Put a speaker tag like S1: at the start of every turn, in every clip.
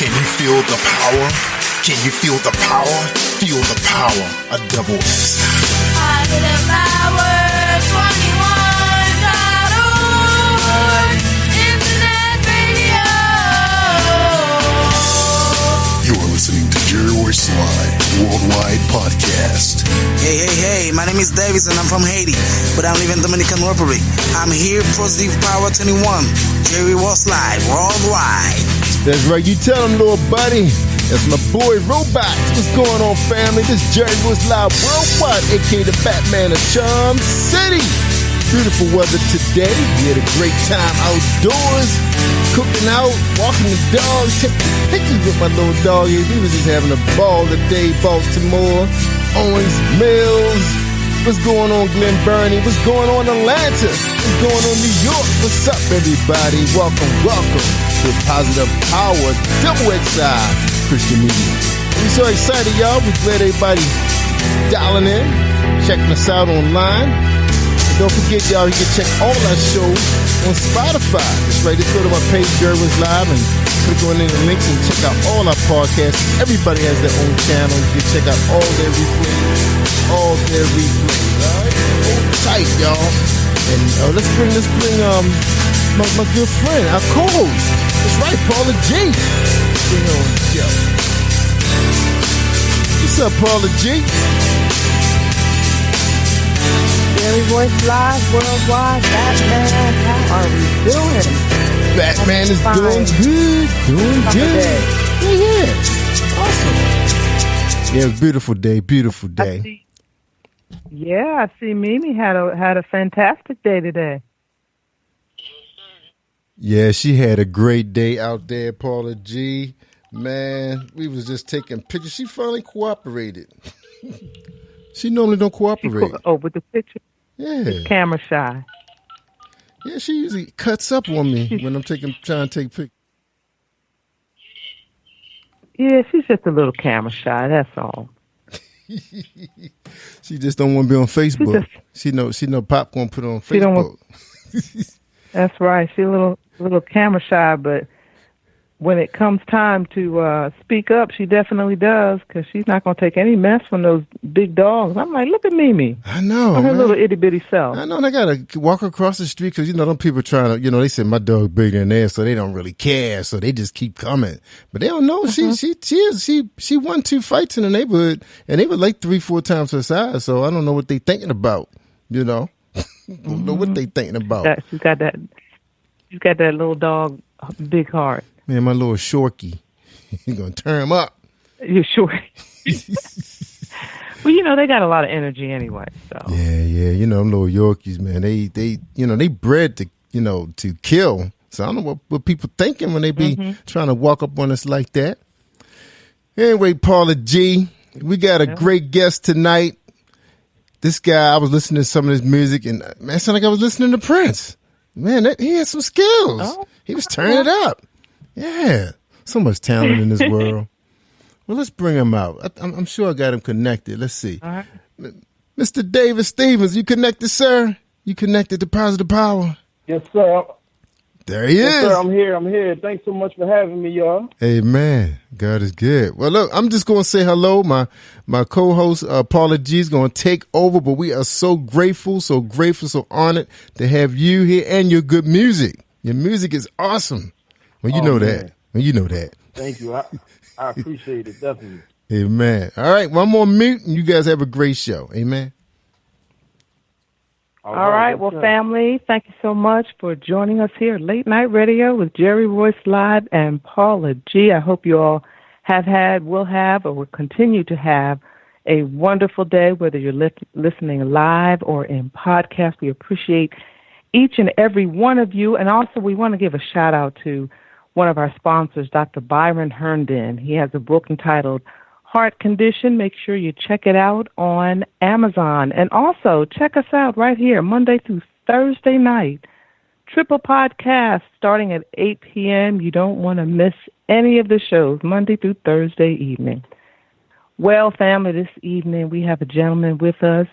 S1: Can you feel the power? Can you feel the power? Feel the power of double X.
S2: Positive Power 21.org Internet Radio.
S3: You're listening to Jerry Royce Live Worldwide Podcast.
S4: Hey, my name is Davis and I'm from Haiti, but I'm living in Dominican Republic. I'm here, Positive Power 21, Jerry Royce Live Worldwide.
S5: That's right, you tell him, little buddy. That's my boy Robot. What's going on, family? This is Jerry Royce Live Worldwide, aka the Batman of Charm City. Beautiful weather today. We had a great time outdoors, cooking out, walking the dogs, taking pictures with my little doggies. We was just having a ball today. Baltimore, Owens Mills. What's going on, Glen Burnie? What's going on, Atlanta? What's going on, New York? What's up, everybody? Welcome to Positive Power Double XI Christian Media. We're so excited, y'all. We're glad everybody dialing in, checking us out online. And don't forget, y'all, you can check all our shows on Spotify. That's right. Just go to my page, Jerry Royce Live, and click on any links and check out all our podcasts. Everybody has their own channel. You can check out all their replays. All their replays. All right? Hold tight, y'all. And let's bring my good friend, our co-host. That's right, Paula G. Bring her on the show. What's up, Paula G?
S6: Jerry Royce Live Worldwide. Batman, how are we doing?
S5: Batman is doing good. Doing good. Yeah. Awesome. Yeah, it was a beautiful day. Beautiful day.
S6: I see Mimi had a fantastic day today.
S5: Yeah, she had a great day out there, Paula G. Man, we was just taking pictures. She finally cooperated. She normally don't cooperate.
S6: With the picture?
S5: Yeah.
S6: She's camera shy.
S5: Yeah, she usually cuts up on me when I'm trying to take pictures.
S6: Yeah, she's just a little camera shy, that's all.
S5: She just don't want to be on Facebook. She know Pop gonna put it on Facebook.
S6: That's right. She's a little camera shy, but when it comes time to speak up, she definitely does, because she's not going to take any mess from those big dogs. I'm like, look at Mimi.
S5: I know,
S6: her little itty bitty self.
S5: I know. And I got to walk across the street because, them people trying to, they said my dog bigger than theirs, so they don't really care. So they just keep coming. But they don't know. Mm-hmm. She won 2 fights in the neighborhood, and they were like 3-4 times her size. So I don't know what they thinking about, Don't know what they thinking about.
S6: She's got that little dog, big heart.
S5: Man, my little Shorky. You're going to turn him up.
S6: You're sure? Well, they got a lot of energy anyway. So
S5: Yeah. Them little Yorkies, man, they bred to kill. So I don't know what people thinking when they be trying to walk up on us like that. Anyway, Paula G, we got a great guest tonight. This guy, I was listening to some of his music, and man, it sounded like I was listening to Prince. Man, he had some skills. Oh. He was turning it up. Yeah, so much talent in this world. Well, let's bring him out. I'm sure I got him connected. Let's see. All right. Mr. David Stevens, you connected, sir? You connected to Positive Power?
S7: Yes, sir.
S5: There he is.
S7: Yes, sir, I'm here. Thanks so much for having me, y'all.
S5: Amen. God is good. Well, look, I'm just going to say hello. My co-host, Paula G, is going to take over, but we are so grateful, so honored to have you here and your good music. Your music is awesome. Well, you know that. Well, you know that.
S7: Thank you. I appreciate it, definitely.
S5: Amen. All right, one more mute, and you guys have a great show. Amen.
S6: All right. Well, family, thank you so much for joining us here at Late Night Radio with Jerry Royce Live and Paula G. I hope you all have had, will have, or will continue to have a wonderful day, whether you're listening live or in podcast. We appreciate each and every one of you. And also, we want to give a shout out to one of our sponsors, Dr. Byron Herndon. He has a book entitled Heart Condition. Make sure you check it out on Amazon. And also, check us out right here, Monday through Thursday night. Triple podcast starting at 8 p.m. You don't want to miss any of the shows, Monday through Thursday evening. Well, family, this evening we have a gentleman with us,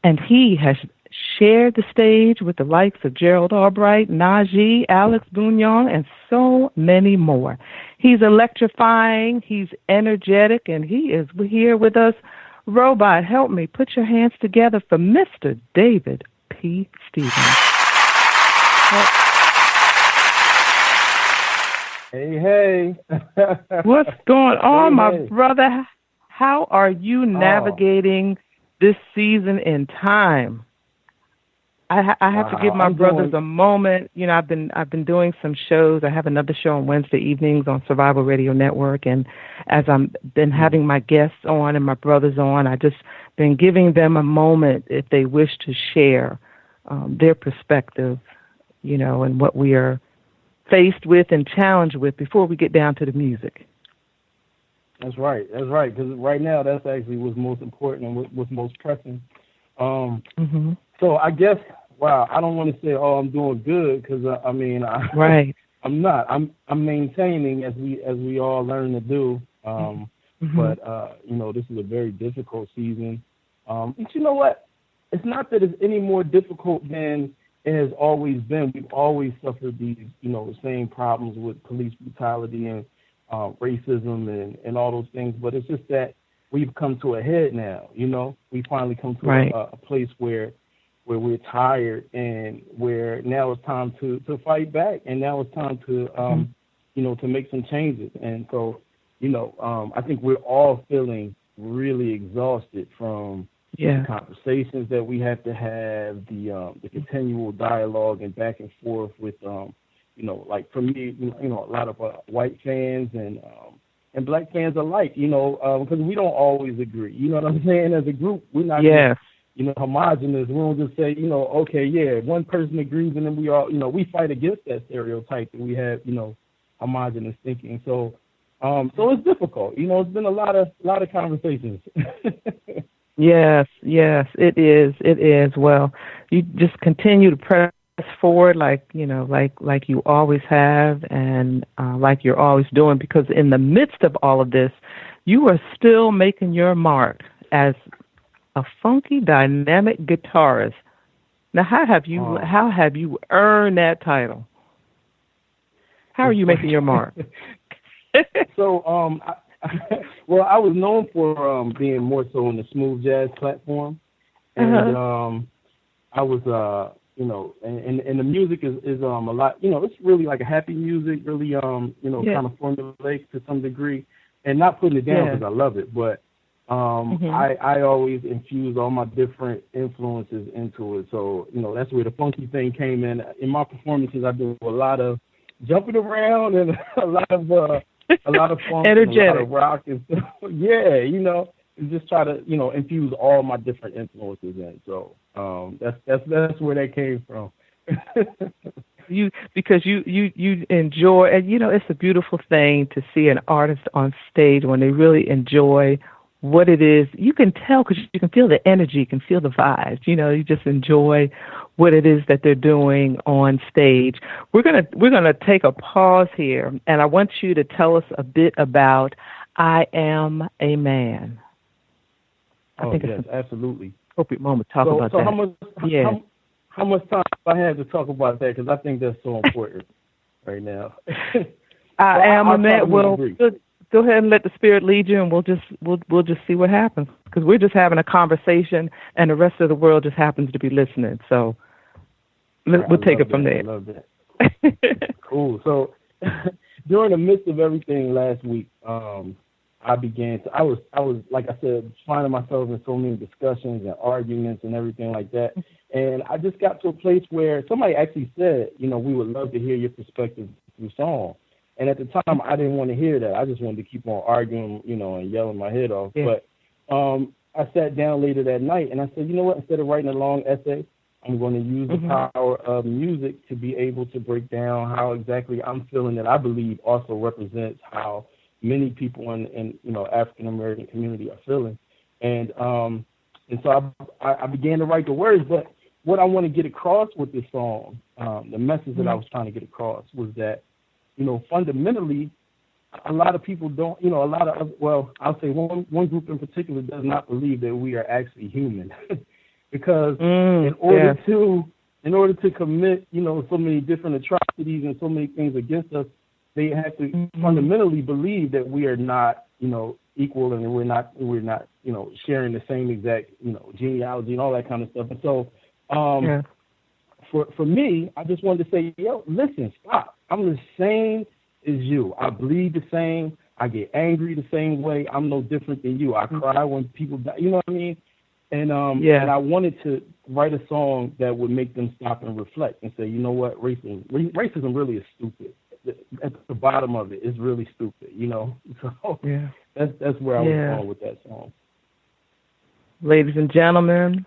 S6: and he has shared the stage with the likes of Gerald Albright, Najee, Alex Bouillon, and so many more. He's electrifying, he's energetic, and he is here with us. Robot, help me. Put your hands together for Mr. David P. Stevens.
S7: Hey.
S6: What's going on, my
S7: Hey.
S6: brother? How are you navigating this season in time? I have to give my brothers a moment. You know, I've been doing some shows. I have another show on Wednesday evenings on Survival Radio Network, and as I'm been having my guests on and my brothers on, I just been giving them a moment if they wish to share their perspective, you know, and what we are faced with and challenged with before we get down to the music.
S7: That's right. Because right now, that's actually what's most important and what's most pressing. So I guess, wow, I don't want to say, I'm doing good, because
S6: right.
S7: I'm not. I'm maintaining as we all learn to do. But you know, this is a very difficult season. But you know what? It's not that it's any more difficult than it has always been. We've always suffered these, you know, the same problems with police brutality and racism and all those things. But it's just that we've come to a head now. You know, we finally come to a place where we're tired, and where now it's time to fight back, and now it's time to you know, to make some changes. And so, you know, I think we're all feeling really exhausted from the conversations that we have to have, the continual dialogue and back and forth with you know, like for me, you know, a lot of white fans and black fans alike, you know, because we don't always agree. You know what I'm saying? As a group, we're not you know, homogenous. We don't just say, you know, okay, yeah, one person agrees, and then we all, you know, we fight against that stereotype that we have, you know, homogenous thinking. So, so it's difficult. You know, it's been a lot of conversations.
S6: Yes, it is. Well, you just continue to press forward, like, you know, like you always have, and like you're always doing, because in the midst of all of this, you are still making your mark as a funky, dynamic guitarist. Now, how have you earned that title? How are you making your mark?
S7: So, well, I was known for being more so on the smooth jazz platform, and I was, you know, and the music is a lot, you know, it's really like a happy music, really, you know, kind of formulaic to some degree, and not putting it down because I love it, but I always infuse all my different influences into it. So, you know, that's where the funky thing came in. In my performances, I do a lot of jumping around and a lot of funk, energetic, and a lot of rock and stuff. Yeah, you know, and just try to, you know, infuse all my different influences in. So that's where that came from. Because
S6: you enjoy, and you know, it's a beautiful thing to see an artist on stage when they really enjoy what it is. You can tell because you can feel the energy, you can feel the vibes. You know, you just enjoy what it is that they're doing on stage. We're gonna take a pause here, and I want you to tell us a bit about "I Am a Man." I think it's
S7: absolutely
S6: an appropriate moment to talk about that.
S7: How much time I had to talk about that, because I think that's so important right now.
S6: I am a man. Well, go ahead and let the spirit lead you, and we'll just see what happens, because we're just having a conversation, and the rest of the world just happens to be listening. So we'll take it from there. I
S7: love that. Cool. So during the midst of everything last week, I was like I said, finding myself in so many discussions and arguments and everything like that. And I just got to a place where somebody actually said, you know, we would love to hear your perspective through song. And at the time, I didn't want to hear that. I just wanted to keep on arguing, you know, and yelling my head off. Yeah. But I sat down later that night, and I said, you know what? Instead of writing a long essay, I'm going to use the power of music to be able to break down how exactly I'm feeling, that I believe also represents how many people in you know, African American community are feeling. And so I began to write the words. But what I want to get across with this song, the message that I was trying to get across, was that, you know, fundamentally, a lot of people don't, you know, I'll say one group in particular does not believe that we are actually human. Because in order to commit, you know, so many different atrocities and so many things against us, they have to fundamentally believe that we are not, equal, and we're not, sharing the same exact, genealogy and all that kind of stuff. And so, for me, I just wanted to say, listen, stop. I'm the same as you. I bleed the same. I get angry the same way. I'm no different than you. I cry when people die. You know what I mean? And and I wanted to write a song that would make them stop and reflect and say, you know what, racism really is stupid. At the bottom of it, it's really stupid. So that's where I was going with that song.
S6: Ladies and gentlemen,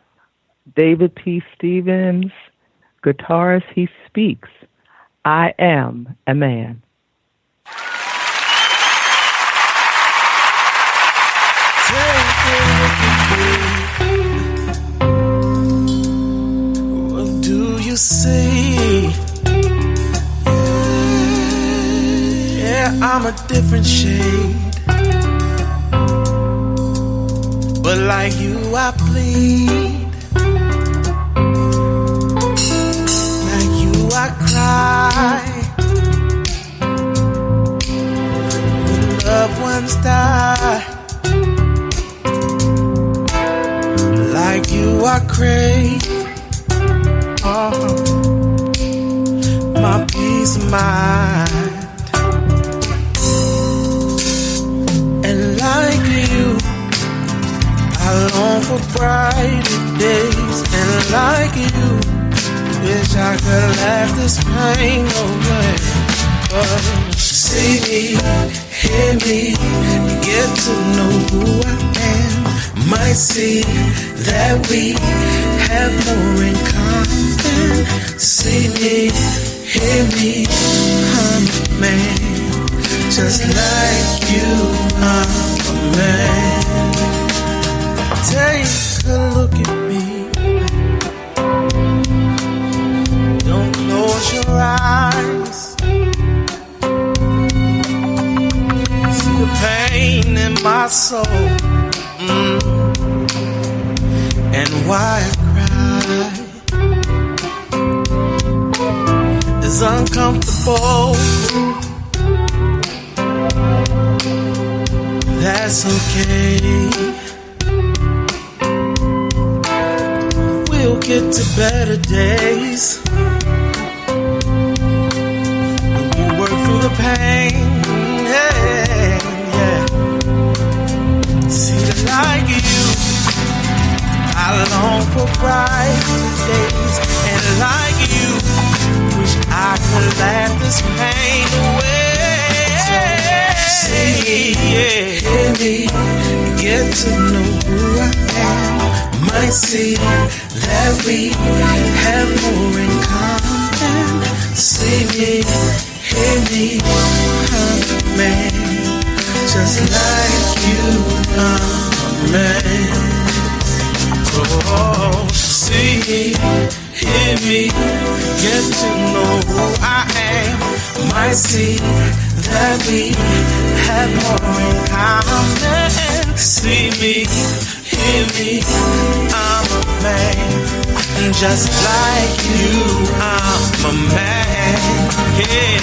S6: David P. Stevens, guitarist, he speaks. I am a man.
S8: What do you say? Yeah, I'm a different shade, but like you I bleed, like you I cry when loved ones die. Like you, I crave my peace of mind. And like you, I long for brighter days. And like you, wish I could laugh this pain away. But see me, hear me, get to know who I am. Might see that we have more in common. See me, hear me, I'm a man. Just like you, I'm a man. Take a look at me. Don't close your eyes. See the pain in my soul. And why I cry is uncomfortable. That's okay. We'll get to better days. We work through the pain. See that like you, I long for brighter days, and like you, wish I could laugh this pain away. See, hear me, get to know who I am. Might see that we have more in common. See me, hear me, I'm a man. Just like you, I'm a man. Oh, see me, hear me, get to know who I am. Might see that we have more in common. See me, hear me, I'm a man. And just like you, I'm a man. Yeah.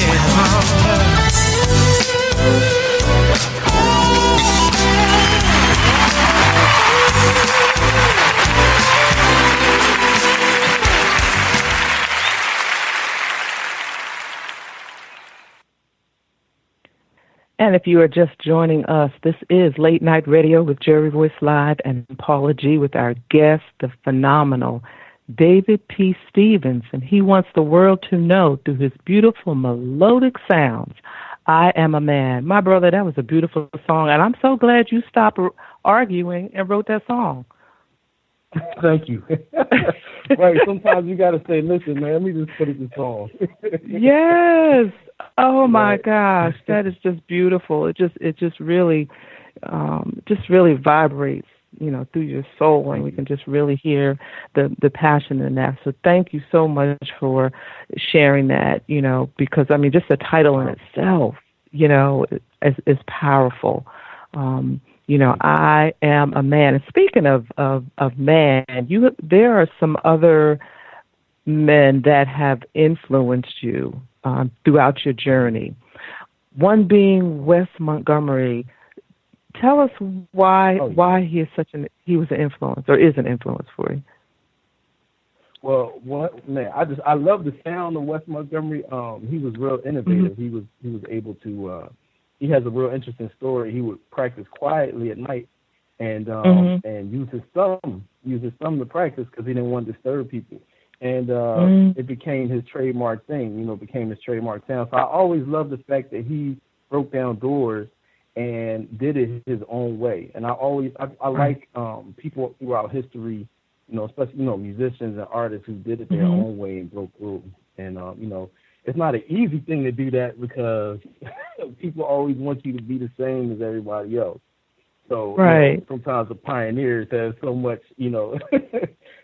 S6: And if you are just joining us, this is Late Night Radio with Jerry Royce Live and Paula G with our guest, the phenomenal David P. Stevens. And he wants the world to know through his beautiful melodic sounds, I Am a Man. My brother, that was a beautiful song. And I'm so glad you stopped arguing and wrote that song.
S7: Thank you. Right, sometimes you got to say, listen, man, let me just put it in song.
S6: Yes. Oh my gosh, that is just beautiful. It just really vibrates, through your soul, and we can just really hear the passion in that. So thank you so much for sharing that, because just the title in itself, is powerful. I am a man. And speaking of man, there are some other men that have influenced you throughout your journey. one being Wes Montgomery. Tell us why he is he was an influence or is an influence for you.
S7: Well, I love the sound of Wes Montgomery. He was real innovative. He was able to. He has a real interesting story. He would practice quietly at night, and use his thumb to practice because he didn't want to disturb people. And it became his trademark thing. Became his trademark sound. So I always loved the fact that he broke down doors and did it his own way. And I like people throughout history, especially musicians and artists who did it their own way and broke through. And it's not an easy thing to do that because people always want you to be the same as everybody else. So sometimes the pioneers have so much,
S6: and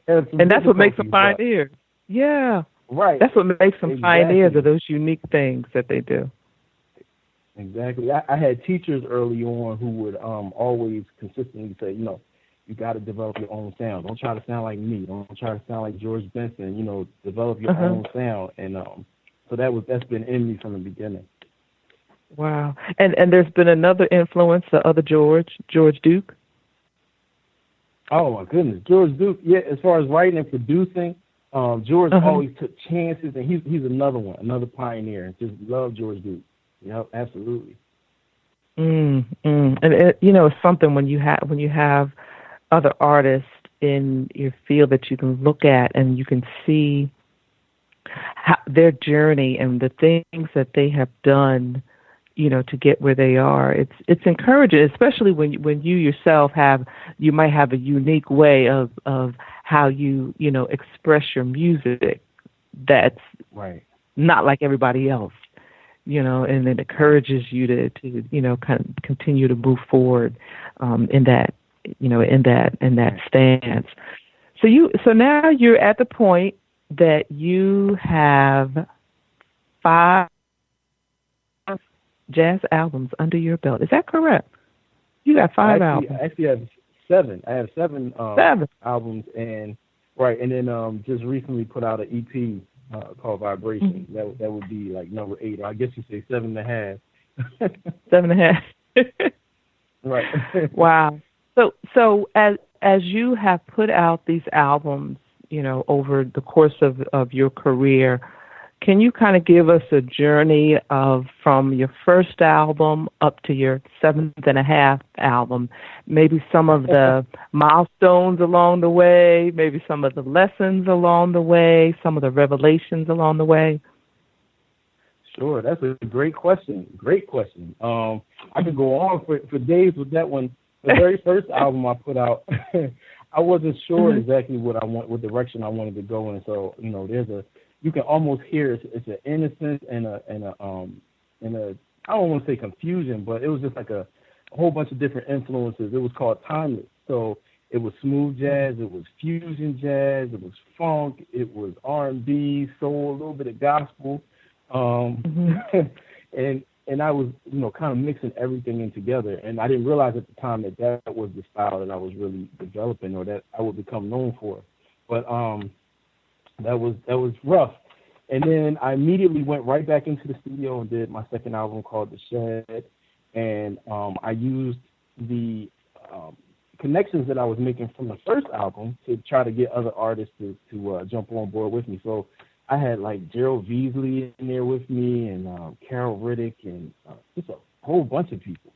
S6: that's what makes them pioneers. Yeah,
S7: right.
S6: That's what makes them pioneers of those unique things that they do.
S7: Exactly. I had teachers early on who would always consistently say, you got to develop your own sound. Don't try to sound like me. Don't try to sound like George Benson. Develop your own sound. And so that's been in me from the beginning.
S6: Wow. And there's been another influence, the other George Duke.
S7: Oh my goodness, George Duke. Yeah, as far as writing and producing, George always took chances, and he's another pioneer. Just love George Duke. Yep, absolutely.
S6: And it's something when you have other artists in your field that you can look at and you can see their journey and the things that they have done, to get where they are. It's encouraging, especially when you yourself you might have a unique way of how you express your music that's not like everybody else. And it encourages you to kind of continue to move forward in that stance. So now you're at the point that you have 5 jazz albums under your belt. Is that correct? You got 5 albums.
S7: I actually have 7. I have 7 albums, and then just recently put out an EP. Called Vibration. That would be like number 8, or I guess you say 7.5.
S6: 7.5.
S7: Right.
S6: Wow. So as you have put out these albums, over the course of your career, can you kind of give us a journey from your first album up to your 7.5 album, maybe some of the milestones along the way, maybe some of the lessons along the way, some of the revelations along the way?
S7: Sure, that's a great question. I could go on for days with that one. The very first album I put out, I wasn't sure exactly what direction I wanted to go in. So you can almost hear it's an innocence and a I don't want to say confusion, but it was just like a whole bunch of different influences. It was called Timeless. So it was smooth jazz, it was fusion jazz, it was funk, it was R&B, soul, a little bit of gospel, and I was kind of mixing everything in together. And I didn't realize at the time that was the style that I was really developing or that I would become known for. But that was rough. And then I immediately went right back into the studio and did my second album called The Shed. And I used the connections that I was making from the first album to try to get other artists to jump on board with me. So I had like Gerald Veasley in there with me and Carol Riddick and just a whole bunch of people.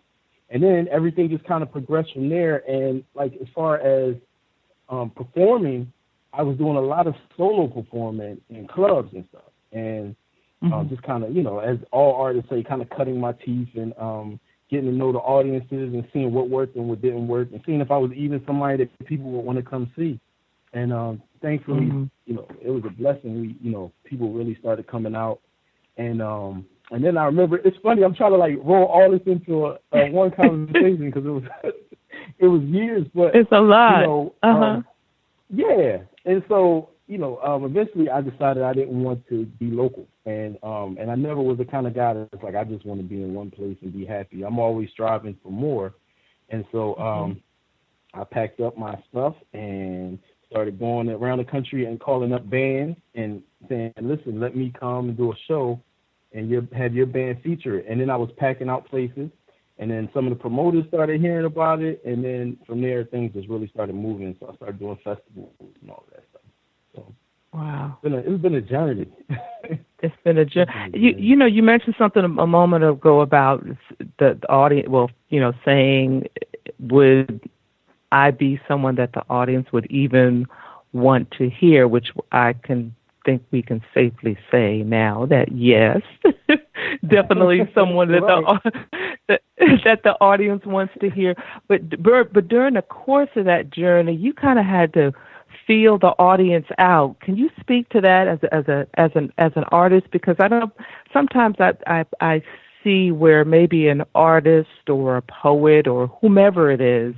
S7: And then everything just kind of progressed from there. And like as far as performing, I was doing a lot of solo performing in clubs and stuff, and just kind of, as all artists say, kind of cutting my teeth and getting to know the audiences and seeing what worked and what didn't work, and seeing if I was even somebody that people would want to come see. And thankfully, it was a blessing. People really started coming out, and then I remember, it's funny, I'm trying to like roll all this into a one conversation because it was years, but
S6: it's a lot.
S7: Yeah, and so eventually I decided I didn't want to be local, and I never was the kind of guy that's like I just want to be in one place and be happy. I'm always striving for more, and so I packed up my stuff and started going around the country and calling up bands and saying, "Listen, let me come and do a show and you had your band feature it. And then I was packing out places, and then some of the promoters started hearing about it, and then from there things just really started moving. So I started doing festivals and all that stuff. So
S6: wow,
S7: it's been a journey.
S6: It's been a journey. You know, you mentioned something a moment ago about the audience. Well, you know, saying, would I be someone that the audience would even want to hear? Which I think we can safely say now that yes, definitely someone that the audience wants to hear. But during the course of that journey, you kind of had to feel the audience out. Can you speak to that as an artist? Because I don't. Sometimes I see where maybe an artist or a poet or whomever it is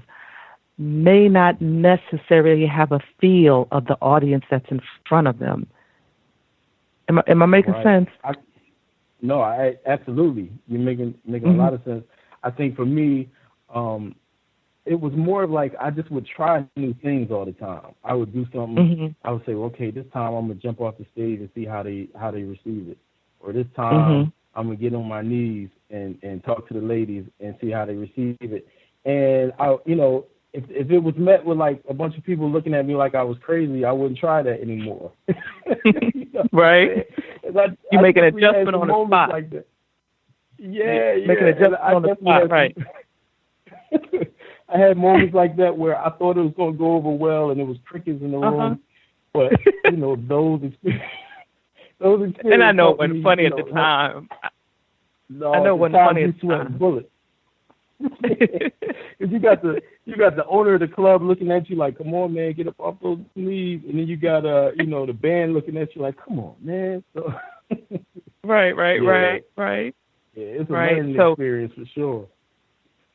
S6: may not necessarily have a feel of the audience that's in front of them. Am I making sense?
S7: No, absolutely. You're making a lot of sense. I think for me, it was more of like I just would try new things all the time. I would do something. I would say, well, okay, this time I'm gonna jump off the stage and see how they receive it, or this time I'm gonna get on my knees and talk to the ladies and see how they receive it. And I, you know, if it was met with like a bunch of people looking at me like I was crazy, I wouldn't try that anymore. You know,
S6: right? You make an adjustment on the spot.
S7: Like that. Yeah.
S6: Make an adjustment on the spot, right?
S7: I had moments like that where I thought it was going to go over well, and there was crickets in the room. But you know, those experiences.
S6: And I know it wasn't funny at the time.
S7: No,
S6: I know it wasn't funny at the time.
S7: Bullets. Because you got the owner of the club looking at you like, come on, man, get up off those knees, and then you got the band looking at you like, come on, man. So
S6: right.
S7: Yeah, it's a learning experience for sure.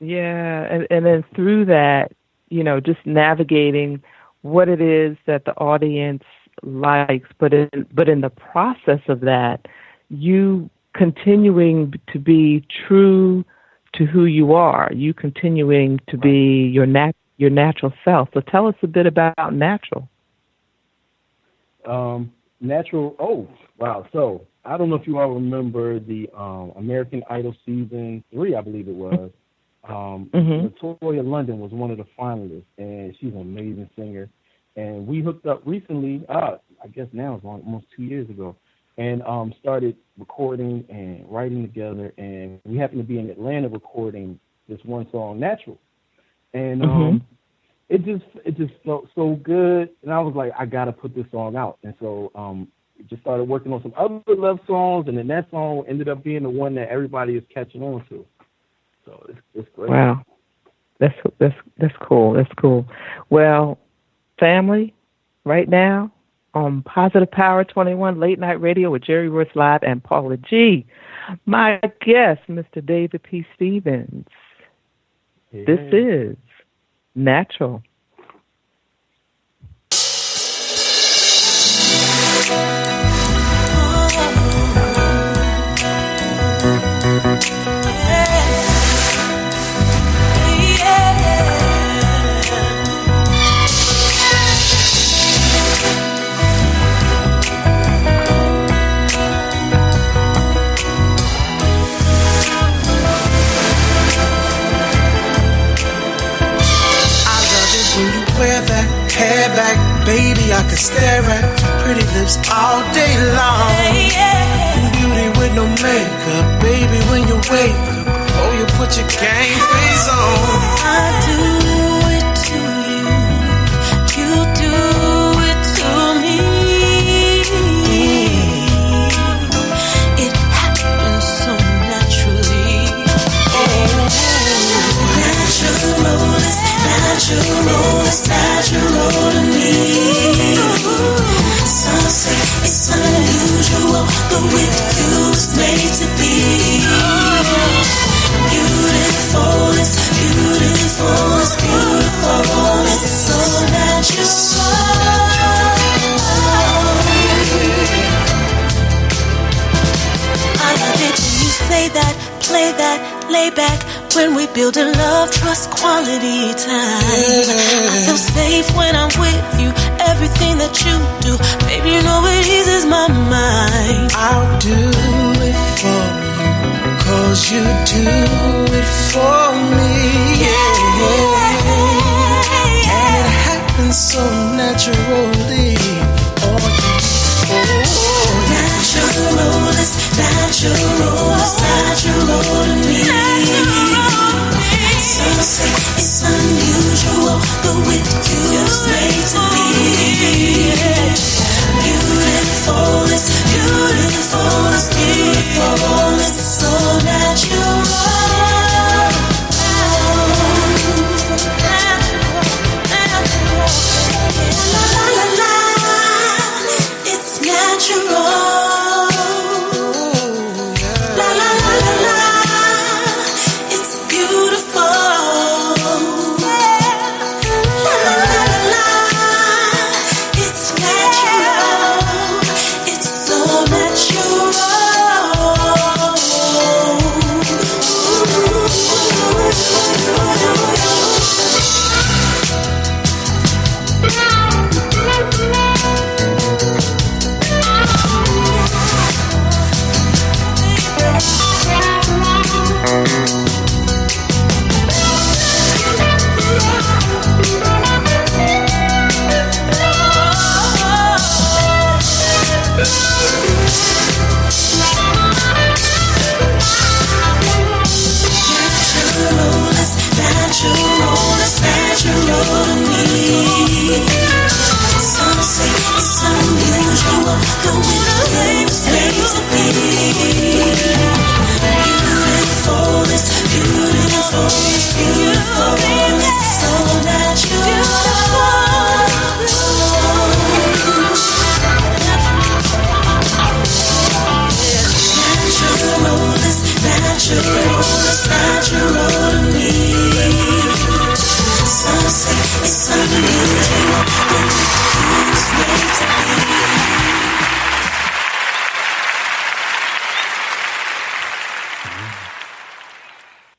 S6: Yeah, and then through that, you know, just navigating what it is that the audience likes, but in the process of that, you continuing to be true to who you are, you continuing to be your natural self. So tell us a bit about Natural.
S7: Natural. Oh, wow. So I don't know if you all remember the American Idol season 3, I believe it was. Latoya London was one of the finalists, and she's an amazing singer. And we hooked up recently, I guess now it's almost 2 years ago, and started recording and writing together. And we happened to be in Atlanta recording this one song, Natural. And it just felt so good. And I was like, I got to put this song out. And so just started working on some other love songs, and then that song ended up being the one that everybody is catching on to. So it's great.
S6: Wow, that's cool. That's cool. Well, family, right now on Positive Power 21 Late Night Radio with Jerry Royce Live and Paula G. My guest, Mr. David P. Stevens. Yeah. This is Natural.
S8: Hair back, baby, I could stare at your pretty lips all day long. Beauty with no makeup, baby, when you wake up, before you put your game face on.
S2: I do it to you, you do it to me. It happens so naturally. Natural to me. Some say it's unusual, but with you it's made to be. Beautiful, it's beautiful, it's beautiful, it's so natural. I love it when you say that, play that, lay back, When we build a love, trust, quality time. I feel safe when I'm with you. Everything that you do, baby, you know it eases my mind.
S8: I'll do it for you, 'cause you do it for me. And it happens so naturally.
S2: Natural, it's natural, it's natural to me. Some say it's unusual, but with you it's made to be. Beautiful, it's beautiful, it's beautiful, it's so natural.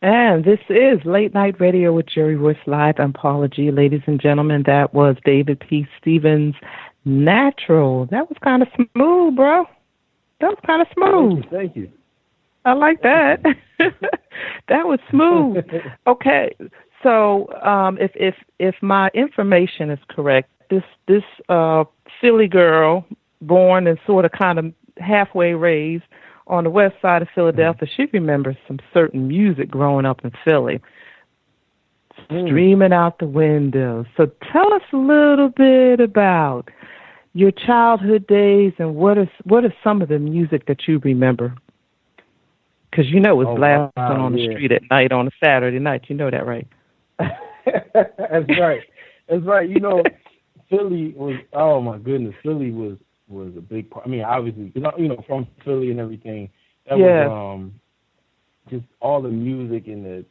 S6: And this is Late Night Radio with Jerry Royce Live. I'm Paula G. Ladies and gentlemen, that was David P. Stevens' Natural. That was kind of smooth, bro. That was kind of smooth.
S7: Thank you.
S6: I like that. That was smooth. Okay, so if my information is correct, this Philly girl, born and sort of kind of halfway raised on the west side of Philadelphia, she remembers some certain music growing up in Philly, streaming out the window. So tell us a little bit about your childhood days and what is some of the music that you remember? Because you know it's blasting on the street at night on a Saturday night. You know that, right?
S7: That's right. That's right. You know, Philly was, oh my goodness, Philly was a big part. I mean, obviously, you know, from Philly and everything. That was just all the music and the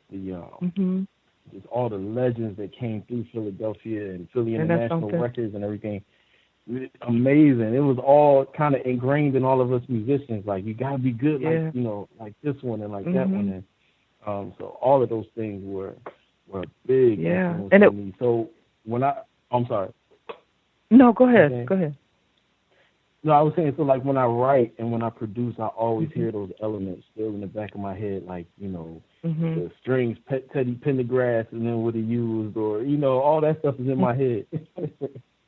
S7: just all the legends that came through Philadelphia and Philly International Records and everything. Amazing. It was all kind of ingrained in all of us musicians. Like, you got to be good, like, you know, like this one and like that one. And so all of those things were a big influence on me. So when I'm sorry.
S6: No, go ahead. Go ahead.
S7: No, I was saying, so like when I write and when I produce, I always hear those elements still in the back of my head, like, you know, the strings, Teddy Pendergrass, and then what he used, or, you know, all that stuff is in my head.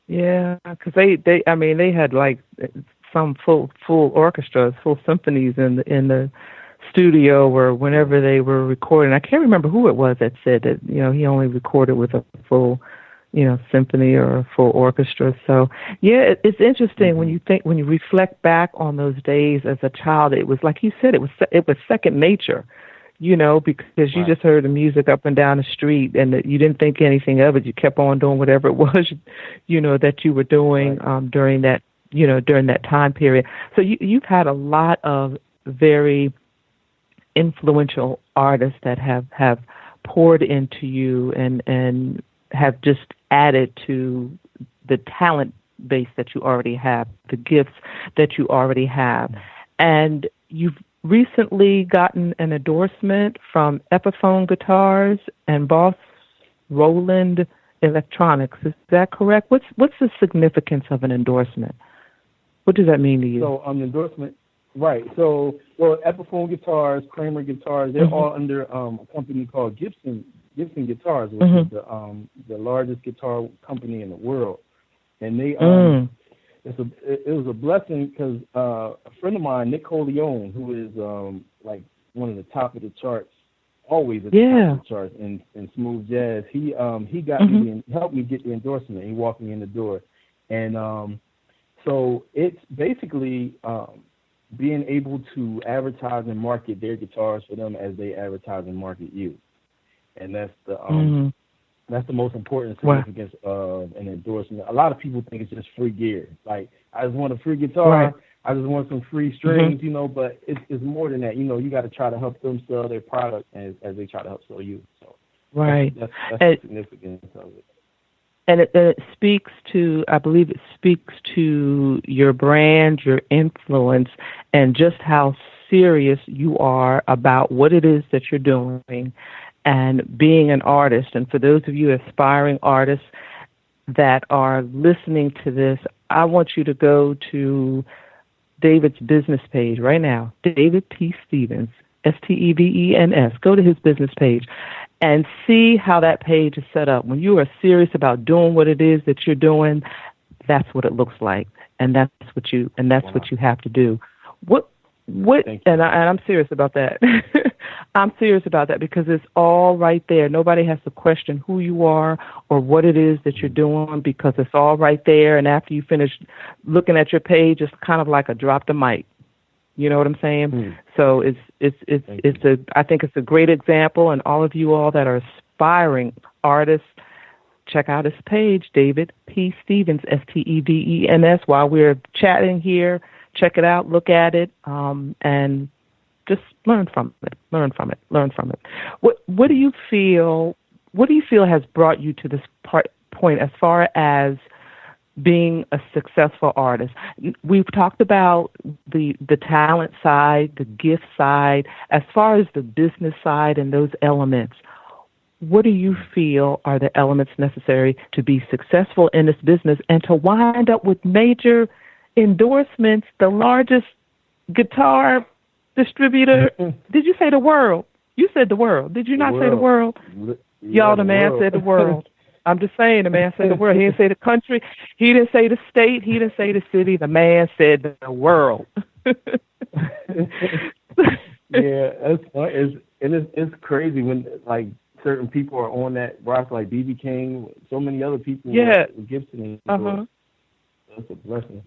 S6: Yeah, because they had like some full orchestras, full symphonies in the studio, or whenever they were recording. I can't remember who it was that said that, you know, he only recorded with a full, you know, symphony or a full orchestra. So yeah, it's interesting when you reflect back on those days as a child. It was like you said, it was second nature, you know, because you just heard the music up and down the street, and you didn't think anything of it. You kept on doing whatever it was, you know, that you were doing during that, you know, during that time period. So you've had a lot of very influential artists that have poured into you and have just added to the talent base that you already have, the gifts that you already have. And you've recently gotten an endorsement from Epiphone Guitars and Boss Roland Electronics. Is that correct? What's the significance of an endorsement? What does that mean to you?
S7: So, endorsement, right. So, well, Epiphone Guitars, Kramer Guitars, they're all under a company called Gibson Guitars, which is the largest guitar company in the world. And they, it was a blessing because a friend of mine, Nick Coleone, who is like one of the top of the charts, always at the top of the charts in smooth jazz. He got me helped me get the endorsement. He walked me in the door, and so it's basically being able to advertise and market their guitars for them as they advertise and market you, and that's the most important significance of an endorsement. A lot of people think it's just free gear. Like, I just want a free guitar. Right. I just want some free strings, you know, but it's more than that. You know, you got to try to help them sell their product as they try to help sell you. So that's the significance of it.
S6: And it speaks to, I believe it speaks to your brand, your influence, and just how serious you are about what it is that you're doing and being an artist. And for those of you aspiring artists that are listening to this, I want you to go to David's business page right now, David P. Stevens, Stevens. Go to his business page and see how that page is set up. When you are serious about doing what it is that you're doing, that's what it looks like, and that's what you have to do. I'm serious about that. I'm serious about that because it's all right there. Nobody has to question who you are or what it is that you're doing because it's all right there. And after you finish looking at your page, it's kind of like a drop the mic. You know what I'm saying? So I think it's a great example, and all of you all that are aspiring artists, check out his page, David P. Stevens, Stevens. While we're chatting here, check it out, look at it, and just learn from it. What do you feel has brought you to this point as far as being a successful artist? We've talked about the talent side, the gift side. As far as the business side and those elements, what do you feel are the elements necessary to be successful in this business and to wind up with major endorsements, the largest guitar distributor? Did you say the world? You said the world. Did you not say the world? Y'all, the man said the world. I'm just saying, the man said the world. He didn't say the country. He didn't say the state. He didn't say the city. The man said the world. It's crazy when, like, certain people are on that roster, like B.B. King, so many other people with Gibson. That's a blessing.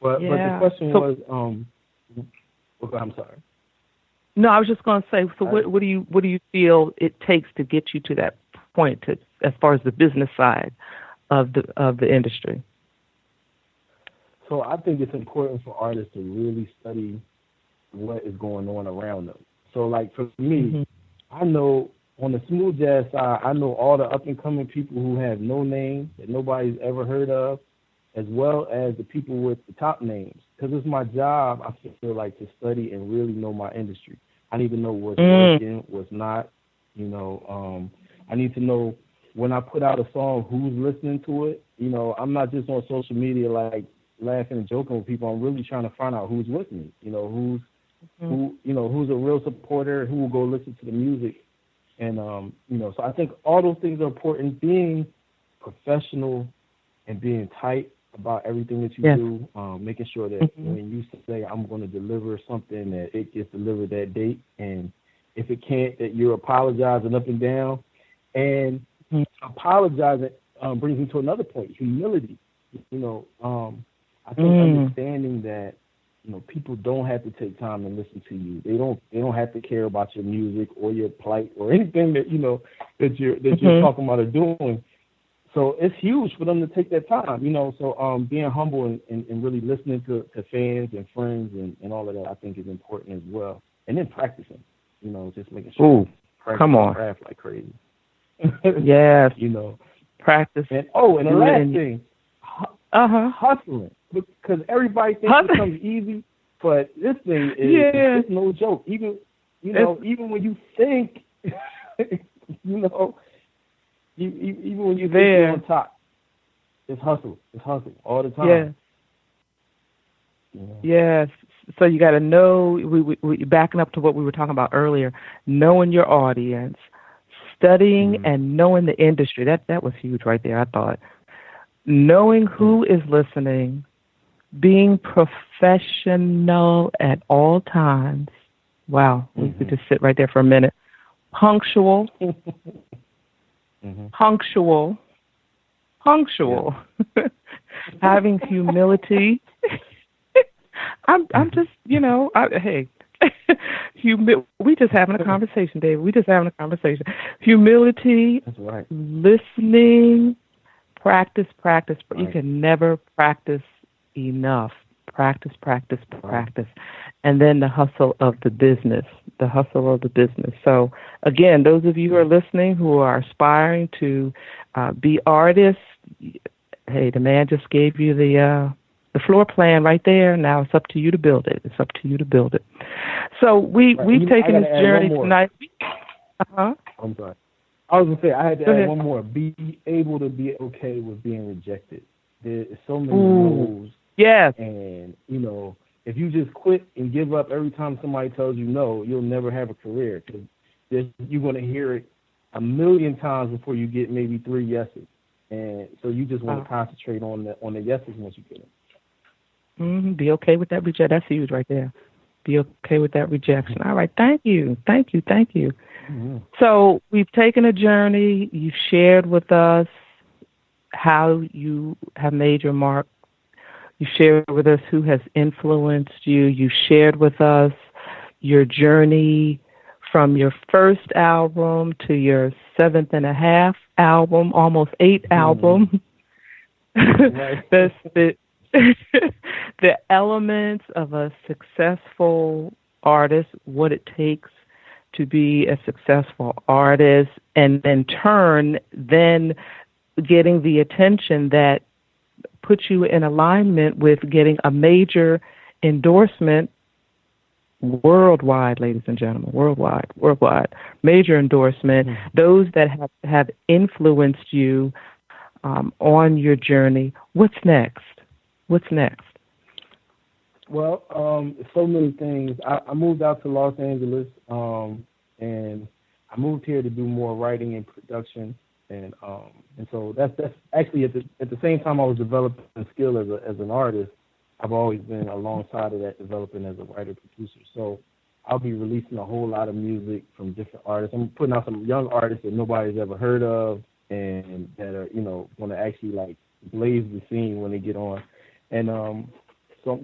S6: But the question was, I'm sorry. No, I was just going to say. So, what do you feel it takes to get you to that point, as far as the business side of the industry?
S7: So, I think it's important for artists to really study what is going on around them. So, like, for me, I know on the smooth jazz side, I know all the up and coming people who have no name that nobody's ever heard of, as well as the people with the top names. Because it's my job, I feel like, to study and really know my industry. I need to know what's working, what's not. You know, I need to know when I put out a song, who's listening to it. You know, I'm not just on social media like laughing and joking with people. I'm really trying to find out who's with me. You know, who's a real supporter, who will go listen to the music. And you know, so I think all those things are important. Being professional and being tight about everything that you do, making sure that when you say I'm going to deliver something, that it gets delivered that date, and if it can't, that you're apologizing up and down. And apologizing brings me to another point: humility. You know, I think understanding that, you know, people don't have to take time and listen to you. They don't have to care about your music or your plight or anything that that you're talking about or doing. So it's huge for them to take that time, you know. So being humble and really listening to fans and friends and all of that, I think is important as well. And then practicing, you know, just making sure craft like crazy.
S6: Yes.
S7: You know.
S6: Practice.
S7: And the last thing, hustling. Because everybody thinks it comes easy. But this thing is it's no joke. Even even when you think, even when you think you're on top, it's hustle. It's hustle all the time.
S6: Yeah. Yes. So you got to know. We backing up to what we were talking about earlier. Knowing your audience, studying, and knowing the industry. That was huge right there. I thought knowing who is listening, being professional at all times. Wow, we could just sit right there for a minute. Punctual. Punctual. Having humility. I'm just, hey, we just having a conversation, David. We just having a conversation. Humility.
S7: That's right.
S6: Listening. Practice.
S7: Right.
S6: You can never practice enough. Practice. And then the hustle of the business. So, again, those of you who are listening who are aspiring to be artists, hey, the man just gave you the floor plan right there. Now it's up to you to build it. So we've taken this journey tonight.
S7: I'm sorry. I was going to say, I had to add one more. Be able to be okay with being rejected. There's so many no's.
S6: Yes.
S7: And, if you just quit and give up every time somebody tells you no, you'll never have a career, because you're going to hear it a million times before you get maybe 3 yeses. And so you just want to concentrate on the yeses once you get them.
S6: Be okay with that rejection. That's huge right there. Be okay with that rejection. All right. Thank you. Mm-hmm. So we've taken a journey. You've shared with us how you have made your mark. You shared with us who has influenced you. You shared with us your journey from your first album to your 7th and a half album, almost 8 album. The elements of a successful artist, what it takes to be a successful artist, and in turn, then getting the attention that puts you in alignment with getting a major endorsement worldwide, ladies and gentlemen, worldwide, major endorsement. Those that have influenced you on your journey. What's next?
S7: Well, so many things. I moved out to Los Angeles, and I moved here to do more writing and production, and so that's actually at the same time I was developing skill as an artist. I've always been alongside of that, developing as a writer producer. So I'll be releasing a whole lot of music from different artists. I'm putting out some young artists that nobody's ever heard of, and that are going to actually like blaze the scene when they get on, and so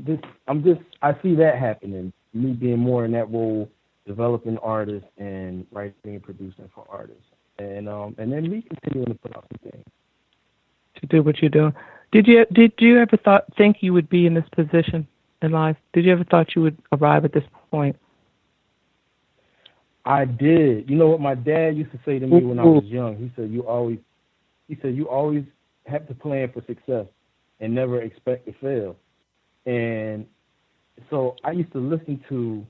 S7: I see that happening, me being more in that role, developing artists and writing and producing for artists, and then me continuing to put out some things.
S6: To do what you're doing. Did you ever think you would be in this position in life? Did you ever thought you would arrive at this point?
S7: I did. You know what my dad used to say to me when I was young? He said, you always have to plan for success and never expect to fail. And so I used to listen to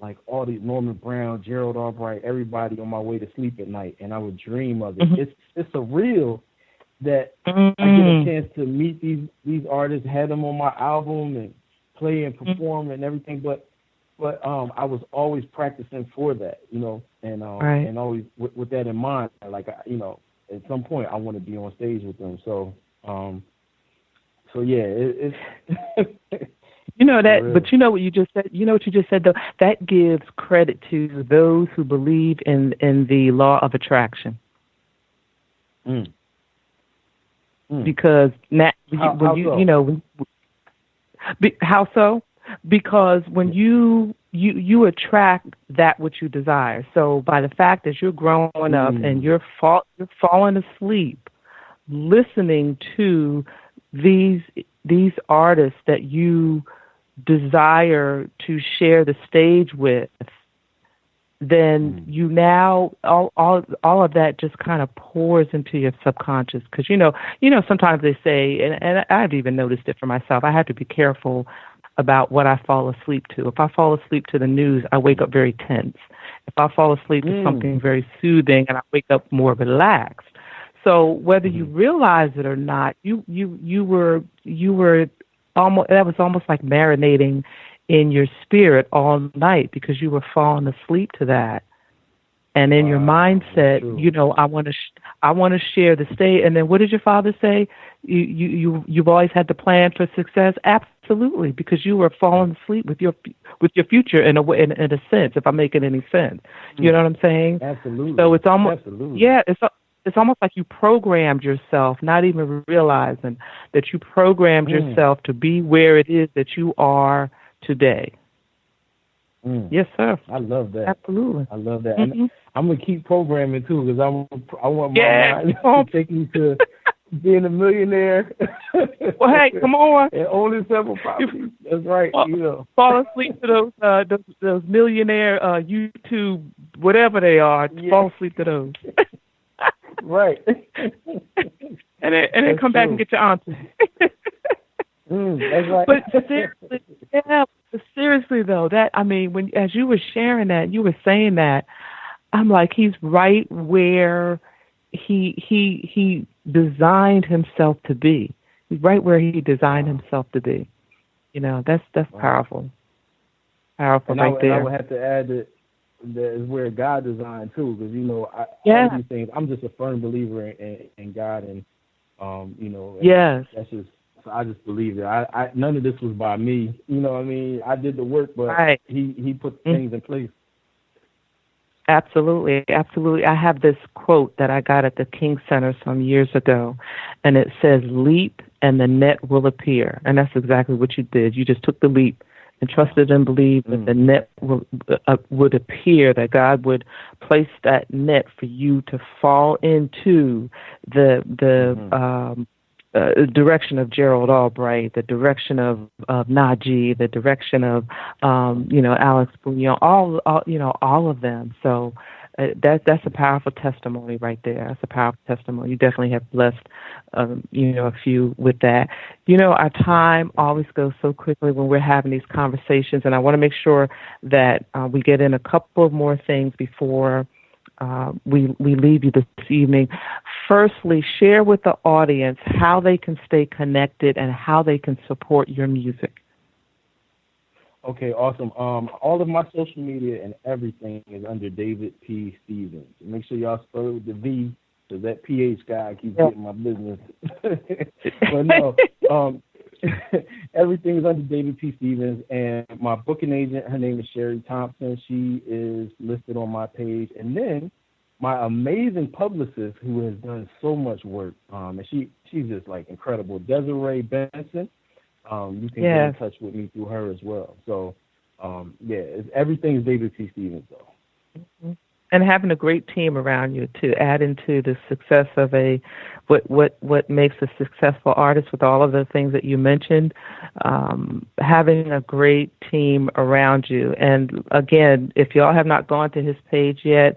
S7: like all these Norman Brown, Gerald Albright, everybody on my way to sleep at night, and I would dream of it. It's surreal that I get a chance to meet these artists, had them on my album and play and perform and everything, but I was always practicing for that, and always with that in mind, like at some point I want to be on stage with them. So yeah, it's
S6: that, but you know what you just said. You know what you just said though. That gives credit to those who believe in the law of attraction. Because how so? Because when you attract that which you desire. So by the fact that you're growing up and you're falling asleep, listening to these artists that you desire to share the stage with, then you now all of that just kind of pours into your subconscious. Because sometimes they say, and I've even noticed it for myself, I have to be careful about what I fall asleep to. If I fall asleep to the news, I wake up very tense. If I fall asleep to something very soothing, and I wake up more relaxed. So whether you realize it or not, you were almost, that was almost like marinating in your spirit all night because you were falling asleep to that. And in your mindset, I want to share the state. And then what did your father say? You've always had the plan for success. Absolutely, because you were falling asleep with your future in a sense. If I'm making any sense, you know what I'm saying?
S7: Absolutely.
S6: So it's almost it's almost like you programmed yourself, not even realizing that you programmed yourself to be where it is that you are today. Yes, sir.
S7: I love that.
S6: Absolutely.
S7: I love that. And I'm going to keep programming, too, because I want my mind to take me to being a millionaire.
S6: Well, hey, come on.
S7: And owning several properties. That's right.
S6: Fall asleep to those millionaire YouTube, whatever they are. Yeah. Fall asleep to those.
S7: Right.
S6: and then come back and get your answers.
S7: That's right.
S6: But seriously though, as you were sharing that, you were saying that, I'm like, he's right where he designed himself to be. He's right where he designed himself to be. That's powerful. Powerful right there.
S7: And I would have to add that is where God designed too, because all these things. I'm just a firm believer in God, and that's just. So I just believe that I none of this was by me. You know what I mean? I did the work, but he put things in place.
S6: Absolutely, absolutely. I have this quote that I got at the King Center some years ago, and it says, "Leap and the net will appear." And that's exactly what you did. You just took the leap and trusted and believed that the net would appear, that God would place that net for you to fall into the direction of Gerald Albright, the direction of Najee, the direction of Alex Bouillon, all of them. So that's a powerful testimony right there. That's a powerful testimony. You definitely have blessed a few with that. Our time always goes so quickly when we're having these conversations, and I want to make sure that we get in a couple of more things before we leave you this evening. Firstly, share with the audience how they can stay connected and how they can support your music.
S7: Okay, awesome. All of my social media and everything is under David P. Stevens. Make sure y'all spell it with the V, because that PH guy keeps getting my business. But no, everything is under David P. Stevens, and my booking agent, her name is Sherry Thompson. She is listed on my page. And then my amazing publicist, who has done so much work, and she's just like incredible, Desiree Benson. You can get in touch with me through her as well. So, everything is David P. Stevens, though.
S6: Mm-hmm. And having a great team around you to add into the success of what makes a successful artist, with all of the things that you mentioned, having a great team around you. And again, if y'all have not gone to his page yet,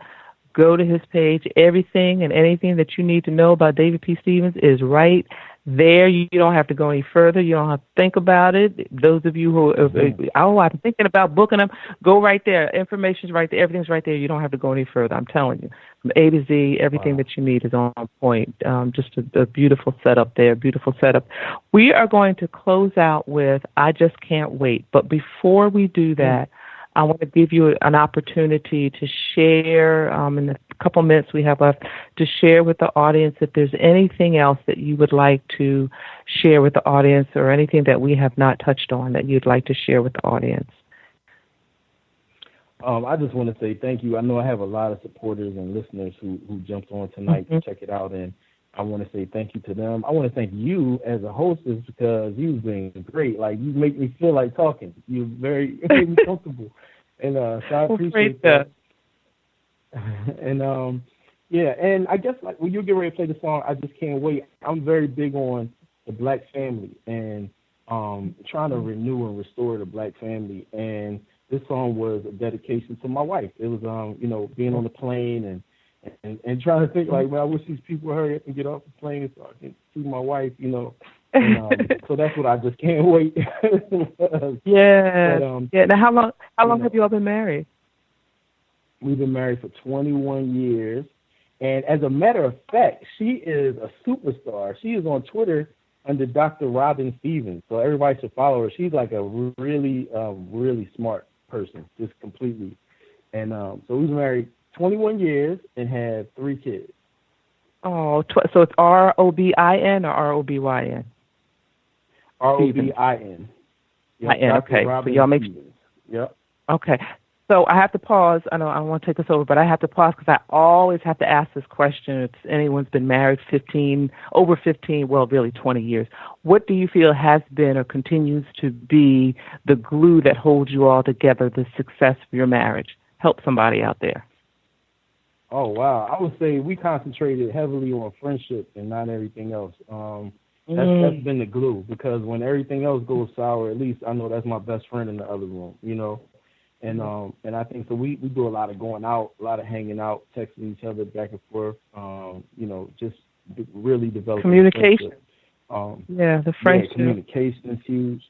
S6: go to his page. Everything and anything that you need to know about David P. Stevens is right there. You don't have to go any further. You don't have to think about it. Those of you who, I'm thinking about booking them, go right there. Information's right there. Everything's right there. You don't have to go any further. I'm telling you. From A to Z, everything that you need is on point. Just a beautiful setup there, beautiful setup. We are going to close out with I Just Can't Wait. But before we do that, I want to give you an opportunity to share, in the couple minutes we have left, to share with the audience if there's anything else that you would like to share with the audience, or anything that we have not touched on that you'd like to share with the audience.
S7: I just want to say thank you. I know I have a lot of supporters and listeners who jumped on tonight to check it out, and I want to say thank you to them. I want to thank you as a hostess, because you've been great. Like, you make me feel like talking. You made me comfortable. And so I appreciate that. And and I guess, like, when you get ready to play the song, I Just Can't Wait, I'm very big on the black family and trying to renew and restore the black family. And this song was a dedication to my wife. It was being on the plane and trying to think, like, man, I wish these people hurry up and get off the plane so I can see my wife, And, so that's what I just can't wait.
S6: Yeah.
S7: But,
S6: yeah. Now, how long have you all been married?
S7: We've been married for 21 years. And as a matter of fact, she is a superstar. She is on Twitter under Dr. Robin Stevens. So everybody should follow her. She's like a really, really smart person, just completely. And so we've been married 21 years and had 3 kids.
S6: Oh, so it's R-O-B-I-N or R-O-B-Y-N?
S7: R-O-B-I-N. Yep,
S6: I-N, okay. So y'all make
S7: Stevens. Yep.
S6: Okay. So I have to pause. I know I don't want to take this over, but I have to pause because I always have to ask this question. If anyone's been married over 15, well, really 20 years, what do you feel has been or continues to be the glue that holds you all together, the success of your marriage? Help somebody out there.
S7: Oh, wow. I would say we concentrated heavily on friendship and not everything else. That's been the glue, because when everything else goes sour, at least I know that's my best friend in the other room, you know. And I think so we do a lot of going out, a lot of hanging out, texting each other back and forth, you know, just really developing
S6: communication. The friendship.
S7: Yeah, communication is huge.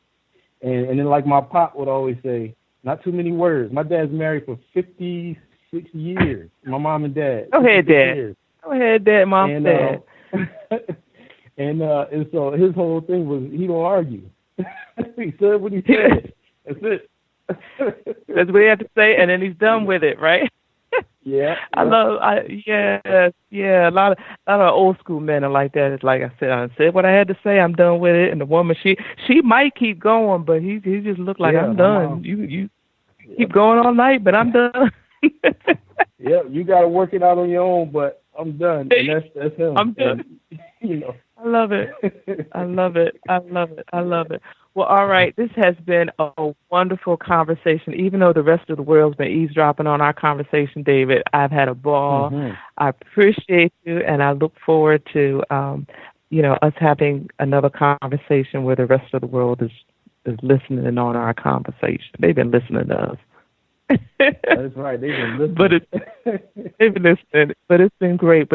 S7: And then like my pop would always say, not too many words. My dad's married for 56 years. My mom and dad.
S6: Go ahead, Dad.
S7: Years.
S6: Go ahead, Dad, Mom,
S7: and,
S6: Dad.
S7: And so his whole thing was he don't argue. He said what he said. That's it.
S6: That's what he had to say, and then he's done with it, right?
S7: Yeah.
S6: A lot of old school men are like that. It's like I said what I had to say. I'm done with it. And the woman, she might keep going, but he just looked like I'm done. You keep going all night, but I'm done.
S7: Yeah, you got to work it out on your own, but I'm done. And that's him.
S6: I'm done.
S7: And, you know.
S6: I love it. I love it. I love it. I love it. Well, all right. This has been a wonderful conversation. Even though the rest of the world's been eavesdropping on our conversation, David, I've had a ball. Mm-hmm. I appreciate you, and I look forward to, us having another conversation where the rest of the world is listening on our conversation. They've been listening to us.
S7: That's right. They've been listening.
S6: They've been listening. But it's been great.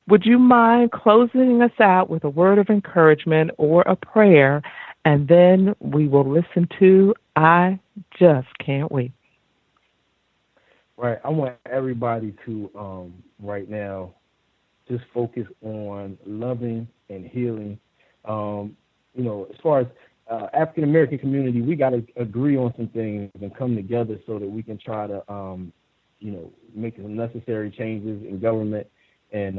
S6: Would you mind closing us out with a word of encouragement or a prayer, and then we will listen to I Just Can't Wait.
S7: Right. I want everybody to, right now, just focus on loving and healing. As far as African-American community, we got to agree on some things and come together so that we can try to, make some necessary changes in government. And,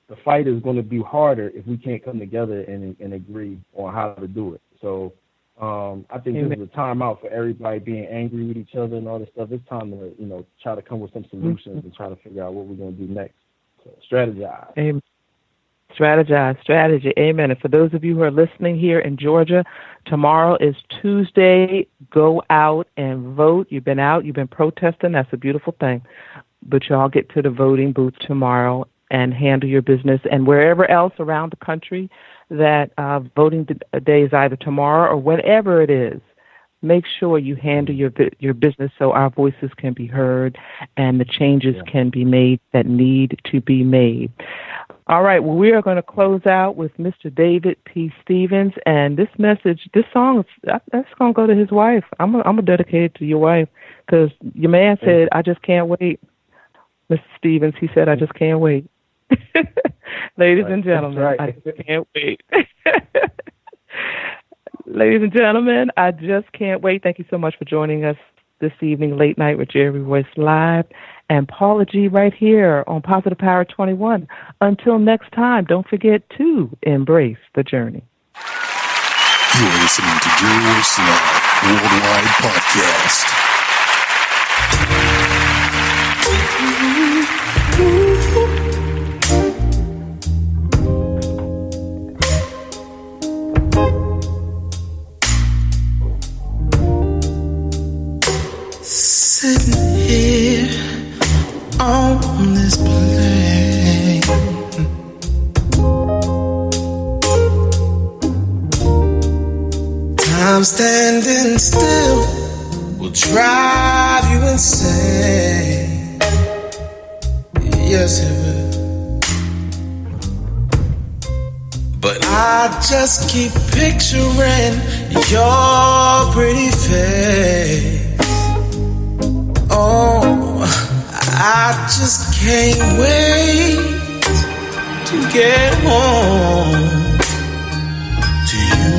S7: the fight is going to be harder if we can't come together and agree on how to do it. So I think this is a time out for everybody being angry with each other and all this stuff. It's time to, try to come with some solutions and try to figure out what we're going to do next. So strategize.
S6: Amen. Strategy. Amen. And for those of you who are listening here in Georgia, tomorrow is Tuesday. Go out and vote. You've been out. You've been protesting. That's a beautiful thing. But y'all get to the voting booth tomorrow and handle your business. And wherever else around the country that voting day is either tomorrow or whenever it is, make sure you handle your business so our voices can be heard and the changes can be made that need to be made. All right, well, we are going to close out with Mr. David P. Stevens. And this song, that's going to go to his wife. I'm going to dedicate it to your wife because your man said, I just can't wait. Mr. Stevens, he said, I just can't wait. Ladies and gentlemen, I just can't wait. Ladies and gentlemen, I just can't wait. Thank you so much for joining us this evening, Late Night with Jerry Royce Live, and Paula G right here on Positive Power 21. Until next time, don't forget to embrace the journey.
S3: You're listening to Jerry Royce Live Worldwide Podcast.
S8: Sitting here on this plane, time standing still will drive you insane. Yes, it will. But I just keep picturing your pretty face. Oh, I just can't wait to get home to you.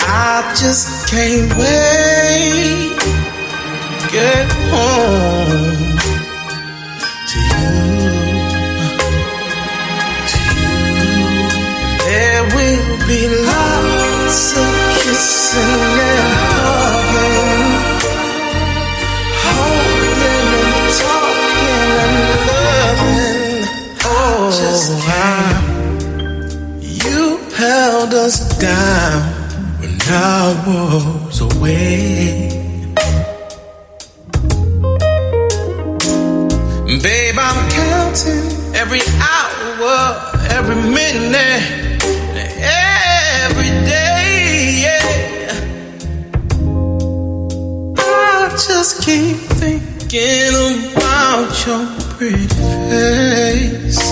S8: I just can't wait to get home to you. There will be lots of kissing and hugging, holding and talking and loving. You held us down when I was away. Babe, I'm counting every hour, every minute, every day, yeah. I just keep thinking about your pretty face.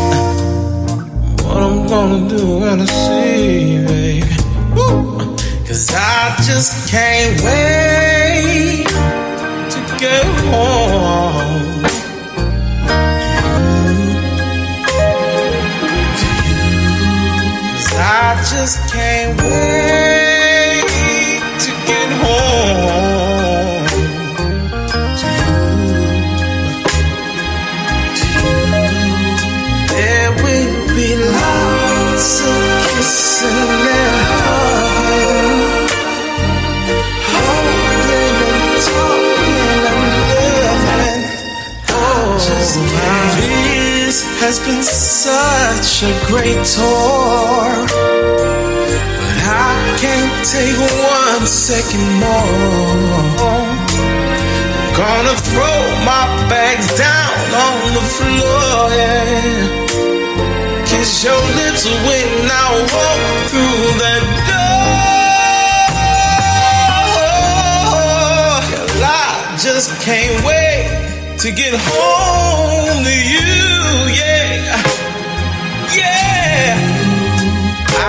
S8: What I'm gonna do when I see you, baby. Woo! 'Cause I just can't wait to get home. I just can't wait to get home to you. There will be lots of kissing and hugging, holding and talking and loving. This has been such a great tour, but I can't take 1 second more. Gonna throw my bags down on the floor, yeah. Kiss your lips when I walk through that door. Girl, I just can't wait to get home to you, yeah. Yeah, I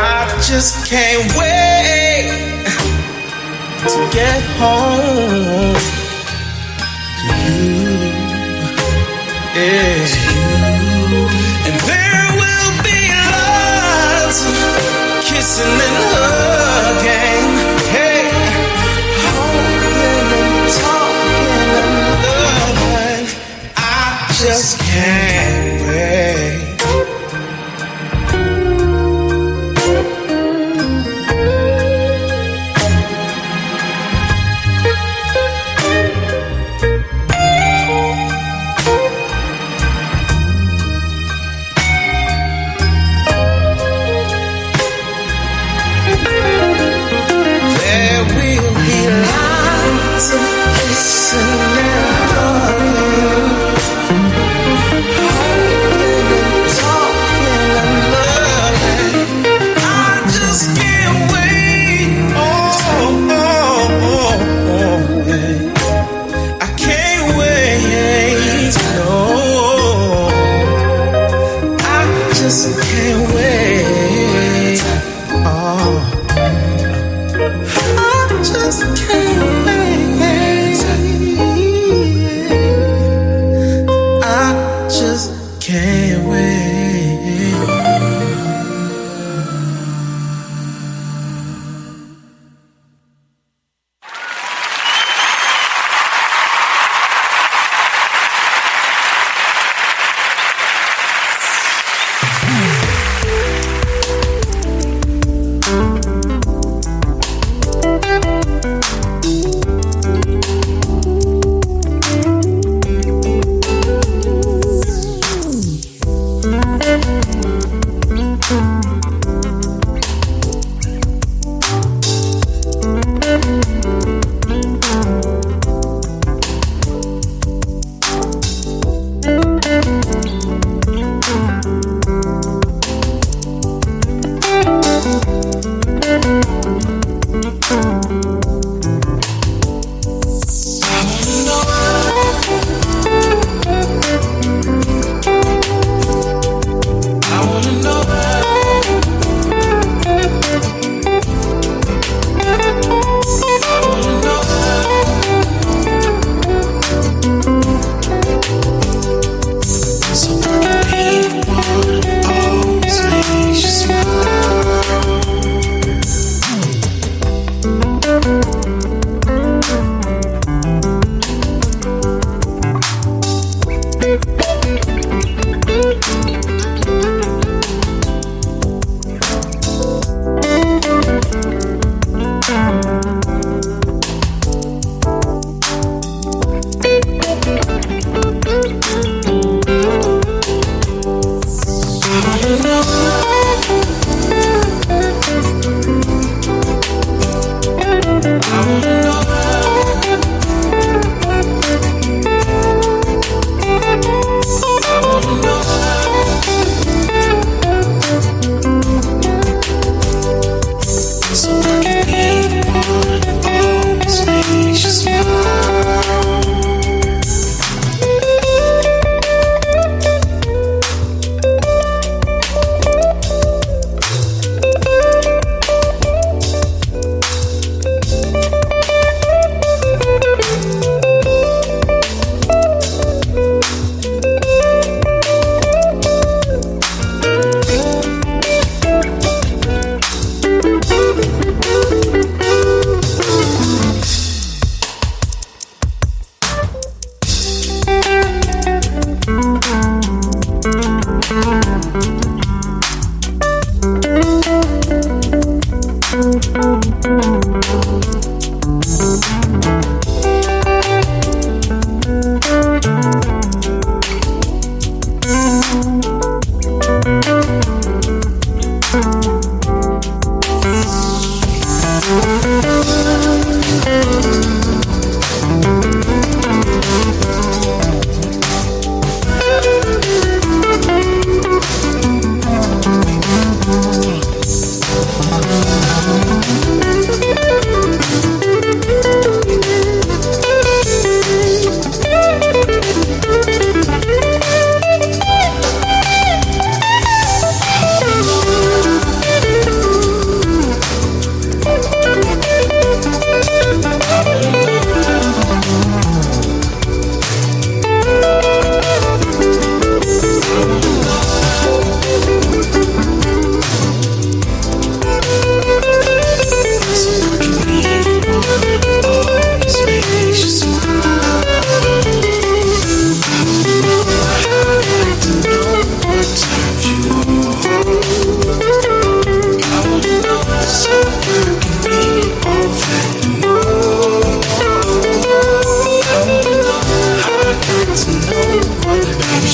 S8: just can't wait to get home to you, yeah. And there will be lots of kissing and hugging, hey, holding and talking and loving. I just can't wait. Just can't wait.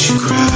S8: she cries.